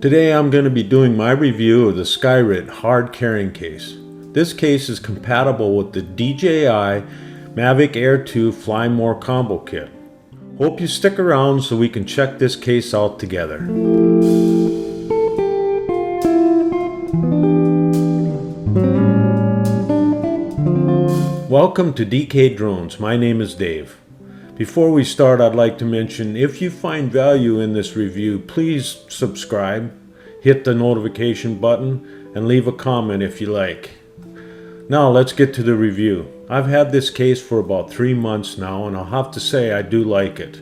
Today I'm going to be doing my review of the Skyreat hard carrying case. This case is compatible with the DJI Mavic Air 2 Fly More combo kit. Hope you stick around so we can check this case out together. Welcome to DK Drones. My name is Dave. Before we start, I'd like to mention if you find value in this review, please subscribe, hit the notification button, and leave a comment if you like. Now let's get to the review. I've had this case for about 3 months now, and I'll have to say I do like it.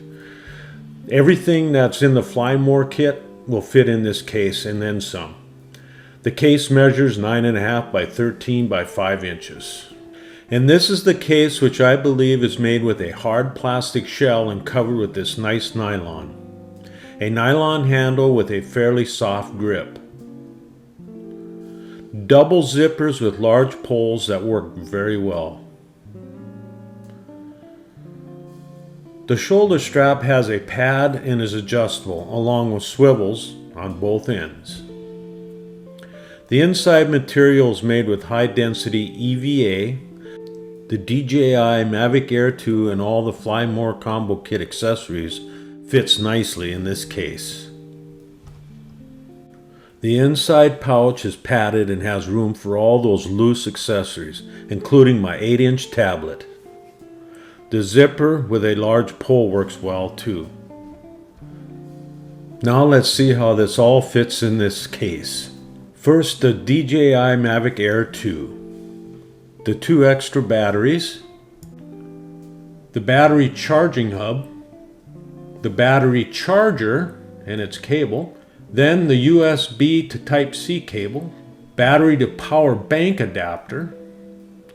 Everything that's in the Fly More kit will fit in this case and then some. The case measures 9.5 by 13 by 5 inches. And this is the case which I believe is made with a hard plastic shell and covered with this nice nylon. A nylon handle with a fairly soft grip. Double zippers with large poles that work very well. The shoulder strap has a pad and is adjustable, along with swivels on both ends. The inside material is made with high density EVA. The DJI Mavic Air 2 and all the Fly More combo kit accessories fits nicely in this case. The inside pouch is padded and has room for all those loose accessories, including my 8-inch tablet. The zipper with a large pole works well too. Now let's see how this all fits in this case. First, the DJI Mavic Air 2. The 2 extra batteries, the battery charging hub, the battery charger and its cable, then the USB to Type-C cable, battery to power bank adapter,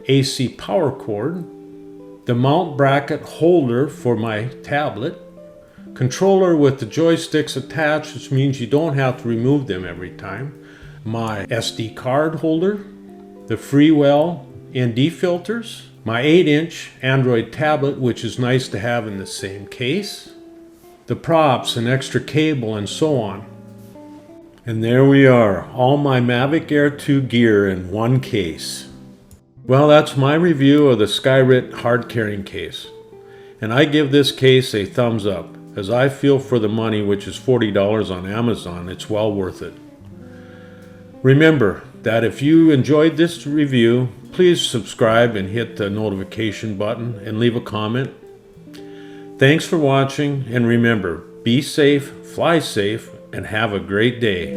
AC power cord, the mount bracket holder for my tablet, controller with the joysticks attached, which means you don't have to remove them every time, my SD card holder, the Freewell ND filters, my 8-inch Android tablet, which is nice to have in the same case, the props, an extra cable, and so on. And there we are, all my Mavic Air 2 gear in one case. Well, that's my review of the Skyreat hard carrying case. And I give this case a thumbs up, as I feel for the money, which is $40 on Amazon, it's well worth it. Remember that if you enjoyed this review, please subscribe and hit the notification button and leave a comment. Thanks for watching, and remember, be safe, fly safe, and have a great day.